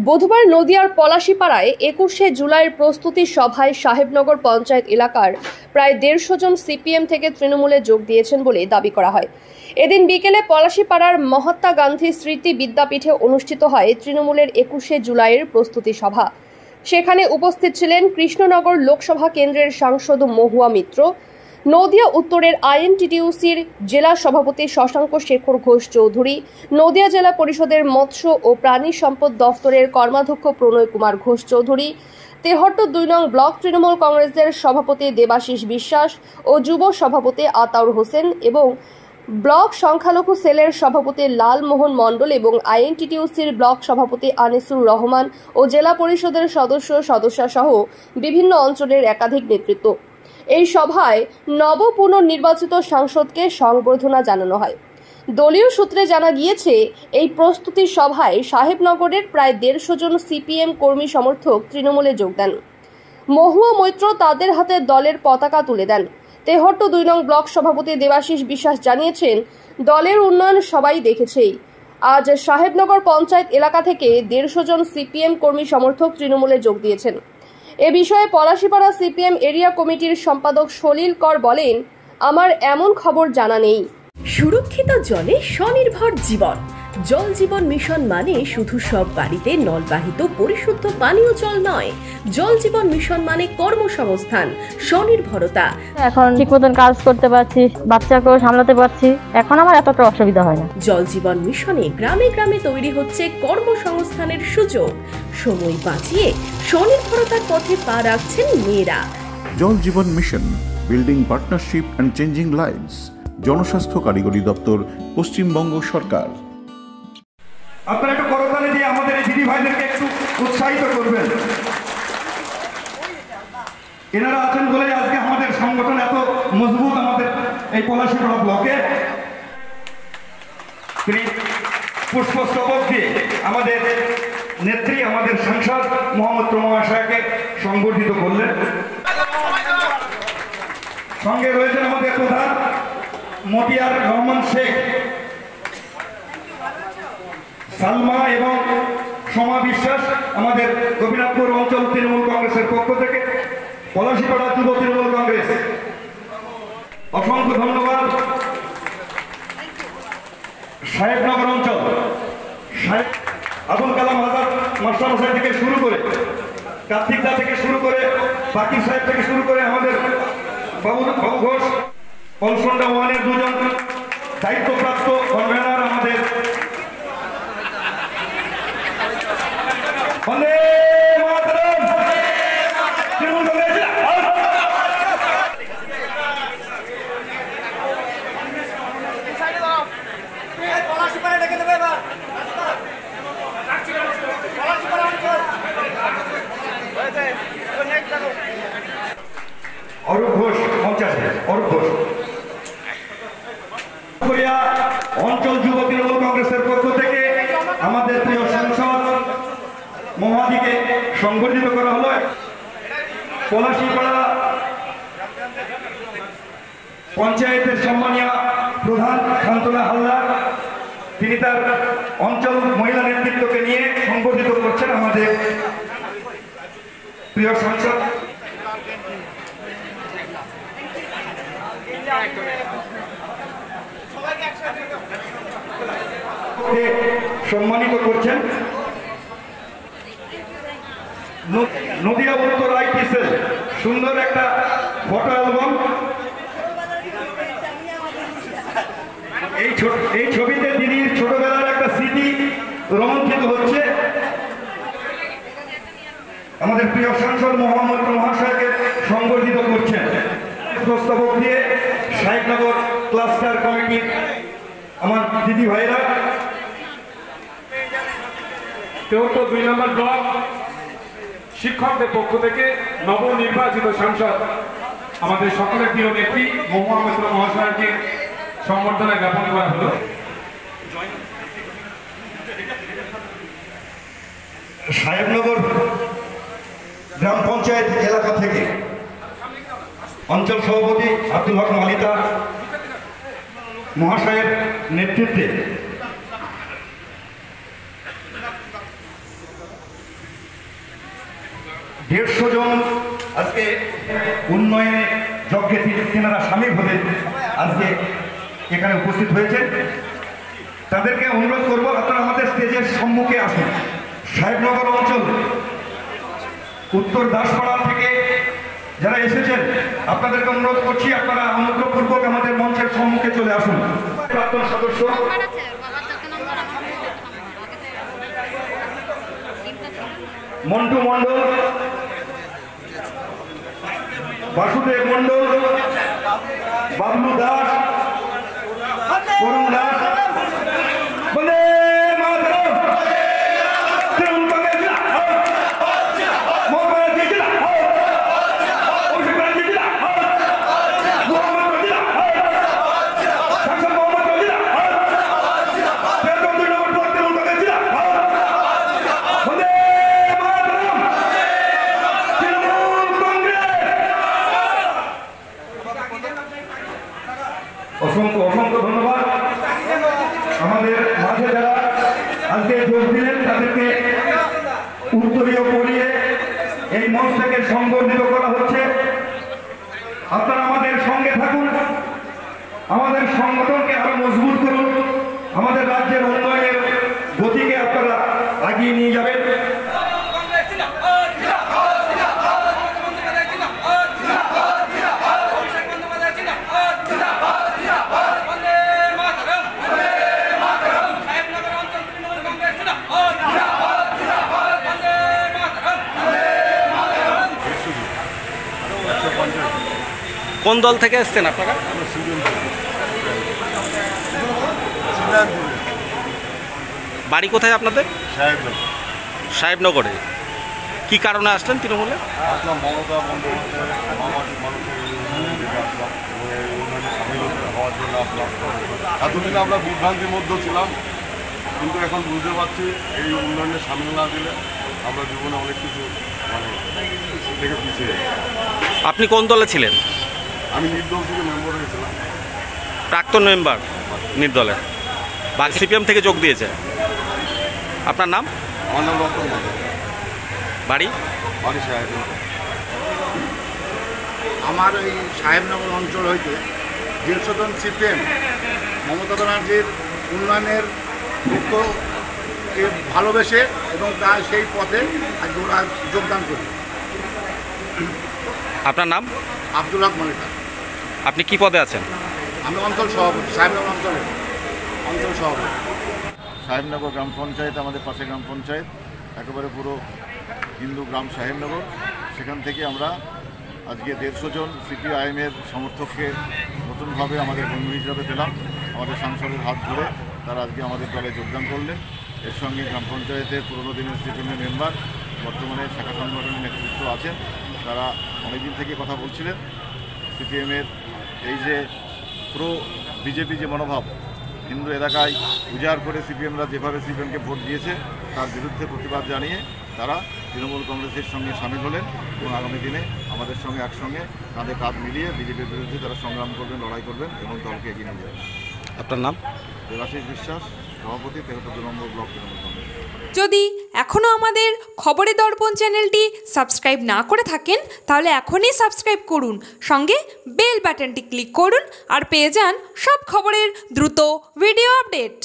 বুধবার নদিয়ার পলাশীপাড়ায় ২১শে জুলাইয়ের প্রস্তুতি সভায় সাহেবনগর পঞ্চায়েত এলাকার প্রায় ১৫০ জন সিপিএম থেকে তৃণমূলে যোগ দিয়েছেন বলে দাবি করা হয়। এদিন বিকেলে পলাশীপাড়ার মহাত্মা গান্ধী স্মৃতি বিদ্যাপীঠে অনুষ্ঠিত হয় তৃণমূলের ২১শে জুলাইয়ের প্রস্তুতি সভা। সেখানে উপস্থিত ছিলেন কৃষ্ণনগর লোকসভা কেন্দ্রের সাংসদ মহুয়া মিত্র, নদিয়া উত্তরের আইএনটিটিইউসির জেলা সভাপতি শশাঙ্ক শেখর ঘোষ চৌধুরী, নদিয়া জেলা পরিষদের মৎস্য ও প্রাণী সম্পদ দফতরের কর্মাধ্যক্ষ প্রণয় কুমার ঘোষ চৌধুরী, তেহট্ট ২ নং ব্লক তৃণমূল কংগ্রেসের সভাপতি দেবাশিস বিশ্বাস ও যুব সভাপতি আতাউর হোসেন এবং ব্লক সংখ্যালঘু সেলের সভাপতি লালমোহন মণ্ডল এবং আইএনটিটিইউসির ব্লক সভাপতি আনিসুর রহমান ও জেলা পরিষদের সদস্যা সহ বিভিন্ন অঞ্চলের একাধিক নেতৃত্ব। এই সভায় নব পুনর্নির্বাচিত সাংসদকে সংবর্ধনা জানানো হয়। দলীয় সূত্রে জানা গিয়েছে, এই প্রস্তুতি সভায় সাহেবনগরের প্রায় ১৫০ জন সিপিএম কর্মী সমর্থক তৃণমূলে যোগ দেন। মহুয়া মৈত্র তাদের হাতে দলের পতাকা তুলে দেন। তেহট্ট ২ নং ব্লক সভাপতি দেবাশিস বিশ্বাস জানিয়েছেন, দলের উন্নয়ন সবাই দেখেছেই। আজ সাহেবনগর পঞ্চায়েত এলাকা থেকে ১৫০ জন সিপিএম কর্মী সমর্থক তৃণমূলে যোগ দিয়েছেন। এ বিষয়ে পলাশীপাড়া সিপিএম এরিয়া কমিটির সম্পাদক সলিল কর বলেন, আমার এমন খবর জানা নেই। সুরক্ষিত জলে স্বনির্ভর জীবন। জল জীবন মিশন মানে শুধু সব বাড়িতে নলবাহিত পরিশুদ্ধ পানীয় জল নয়, জল জীবন মিশন মানে কর্মসংস্থান, স্বনির্ভরতা। এখন ঠিক মতন কাজ করতে পারছি, বাচ্চাকেও সামলাতে পারছি, এখন আমার এতটা অসুবিধা হয় না। জল জীবন মিশনে গ্রামে গ্রামে তৈরি হচ্ছে কর্মসংস্থানের সুযোগ। সময় বাঁচিয়ে স্বনির্ভরতার পথে পা রাখছেন মেয়েরা। Jal Jeevan mission, building partnership and changing lives, জনস্বাস্থ্য কারিগরি দপ্তর, পশ্চিমবঙ্গ সরকার। আপনারা একটু করতালি দিয়ে আমাদের এই দিদি ভাইদেরকে একটু উৎসাহিত করবেন। এনারা আছেন বলে আজকে আমাদের সংগঠন এত মজবুত। আমাদের এই পলাশীপাড়া ব্লকে তিনি পুষ্পস্তবক দিয়ে আমাদের নেত্রী, আমাদের সাংসদ মোহাম্মদ মহাশয়কে সংবর্ধিত করলেন। সঙ্গে রয়েছেন আমাদের প্রধান মতিয়ার রহমান শেখ, সালমা এবং সোমা বিশ্বাস আমাদের গোপীনাথপুর অঞ্চল তৃণমূল কংগ্রেসের পক্ষ থেকে, পলাশীপাড়া যুব তৃণমূল কংগ্রেস। অসংখ্য ধন্যবাদ। সাহেবনগর অঞ্চল আবুল কালাম আজাদ মাস্টারমশাই থেকে শুরু করে, কার্তিক দা থেকে শুরু করে, বাকির সাহেব থেকে শুরু করে আমাদের বাবু ঘোষ, পলসন্ডা ওয়ানের 2 জন দায়িত্বপ্রাপ্ত কনভেনার আমাদের অরূপ ঘোষ, অরূপ ঘোষ অঞ্চল যুব তৃণমূল কংগ্রেসের পক্ষ থেকে আমাদের প্রিয় সাংসদ মহাদিকে সংবর্ধিত করা হলো। পলাশীপাড়া পঞ্চায়েতের সম্মানীয় প্রধান শান্তনা হালদার, তিনি তার অঞ্চল মহিলা নেতৃত্বকে নিয়ে সংবর্ধিত করছেন আমাদের প্রিয় সাংসদ। সম্মানিত করছেন নদিয়া উত্তর আইটি সেল, সুন্দর একটা ফটো অ্যালবাম। এই ছবিতে দিদির ছোটবেলার একটা স্মৃতি রোমাঞ্চিত হচ্ছে। আমাদের প্রিয় সাংসদ মোহাম্মদ মহাশয়কে সংবর্ধিত করছেন। প্রস্তাবক দিয়ে সাহেবনগর ক্লাস্টার কমিটির আমার দিদি ভাইরা, তেহট্ট 2 নম্বর ব্লক শিক্ষকদের পক্ষ থেকে নবনির্বাচিত সাংসদ আমাদের সকলের প্রিয় নেত্রী মহুয়া মিত্র মহাশয়কে সম্বর্ধনা জ্ঞাপন করা হলো। সাহেবনগর গ্রাম পঞ্চায়েত এলাকা থেকে অঞ্চল সভাপতি আব্দুল হক মালিতা মহাশয়ের নেতৃত্বে 150 জন আজকে উন্নয়নে যজ্ঞে তেনারা সামিল হলেন, আজকে এখানে উপস্থিত হয়েছে। তাদেরকে অনুরোধ করবো আপনারা আমাদের স্টেজের সম্মুখে আসুন। সাহেবনগর অঞ্চল উত্তর দাসপাড়া থেকে যারা এসেছেন আপনাদেরকে অনুরোধ করছি আপনারা অনুগ্রহপূর্বক আমাদের মঞ্চের সম্মুখে চলে আসুন। প্রাক্তন সদস্য মন্টু মণ্ডল, বাসুদেব মণ্ডল, বাবলু দাস, করুণ দাস, বন্দে মাতরম, তৃণমূল কংগ্রেস জিন্দাবাদ, মমতা ব্যানার্জি জিন্দাবাদ, অভিষেক ব্যানার্জি জিন্দাবাদ, মোহাম্মদ জিন্দাবাদ, সাংসদ মোহাম্মদ জিন্দাবাদ, তেরো 2 নম্বর ব্লক তৃণমূল কংগ্রেস জিন্দাবাদ, বন্দে মাতরম, তৃণমূল কংগ্রেস। অসংখ্য অসংখ্য ধন্যবাদ। আমাদের মাঝে যারা আজকে যোগ দিলেন তাদেরকে উত্তরীয় পরিয়ে এই মঞ্চ থেকে সংবর্ধিত করা হচ্ছে। আপনারা আমাদের সঙ্গে থাকুন, আমাদের সংগঠনকে আরো মজবুত করুন, আমাদের রাজ্যের উন্নয়নের গতিকে আপনারা এগিয়ে নিয়ে যাবেন। কোন দল থেকে এসছেন আপনারা? বাড়ি কোথায় আপনাদের? সাহেবনগরে। কি কারণে আসলেন তৃণমূলে? আসলাম মমতা বন্দ্যোপাধ্যায় হওয়ার জন্য আসলাম। এতদিন আমরা বিভ্রান্তির মধ্যে ছিলাম, কিন্তু এখন বুঝতে পারছি এই উন্নয়নে সামিল না দিলে আমরা জীবনে অনেক কিছু থেকে পিছিয়ে। আপনি কোন দলে ছিলেন? আমি নির্দল থেকে মেম্বার হয়েছিলাম। প্রাক্তন মেম্বার নির্দলের, বা সিপিএম থেকে যোগ দিয়েছে। আপনার নাম? আমার নাম রতন মন্ডল। বাড়ি? বাড়ি সাহেব। আমার এই সাহেবনগর অঞ্চল হইতে 150 জন সিপিএম মমতা ব্যানার্জির উন্নয়নের লক্ষ্যকে ভালোবেসে এবং তার সেই পথে আজকে ওরা যোগদান করি। আপনার নাম? আব্দুল হক মালিকা। আপনি কি পদে আছেন? আমি অঞ্চল সভাপতি, সাহেবনগর অঞ্চলের অঞ্চল সভাপতি। সাহেবনগর গ্রাম পঞ্চায়েত আমাদের পাশে গ্রাম পঞ্চায়েত, একেবারে পুরো হিন্দু গ্রাম সাহেবনগর। সেখান থেকে আমরা আজকে 150 জন সিপিআইএমের সমর্থককে নতুনভাবে আমাদের বন্ধু হিসাবে পেলাম। আমাদের সাংসদের হাত ধরে তারা আজকে আমাদের দলে যোগদান করলেন। এর সঙ্গে গ্রাম পঞ্চায়েতের পুরনো দিনের সিপিএমের মেম্বার, বর্তমানে শাখা সংগঠনের নেতৃত্ব আছেন। তারা অনেকদিন থেকে কথা বলছিলেন সিপিএমের এই যে প্রো বিজেপি যে মনোভাব হিন্দু এলাকায় উজাড় করে সিপিএমরা যেভাবে সিপিএমকে ভোট দিয়েছে তার বিরুদ্ধে প্রতিবাদ জানিয়ে তারা তৃণমূল কংগ্রেসের সঙ্গে সামিল হলেন এবং আগামী দিনে আমাদের সঙ্গে একসঙ্গে কাঁধে কাঁধ মিলিয়ে বিজেপির বিরুদ্ধে তারা সংগ্রাম করবেন, লড়াই করবেন এবং দলকে এগিয়ে নিয়ে যাবেন। আপনার নাম? দেবাশিস বিশ্বাস, সভাপতি, 73 নম্বর ব্লক তৃণমূল কংগ্রেস। যদি এখনও আমাদের খবরের দর্পণ চ্যানেলটি সাবস্ক্রাইব না করে থাকেন তাহলে এখনই সাবস্ক্রাইব করুন, সঙ্গে বেল বাটনটি ক্লিক করুন আর পেয়ে যান সব খবরের দ্রুত ভিডিও আপডেট।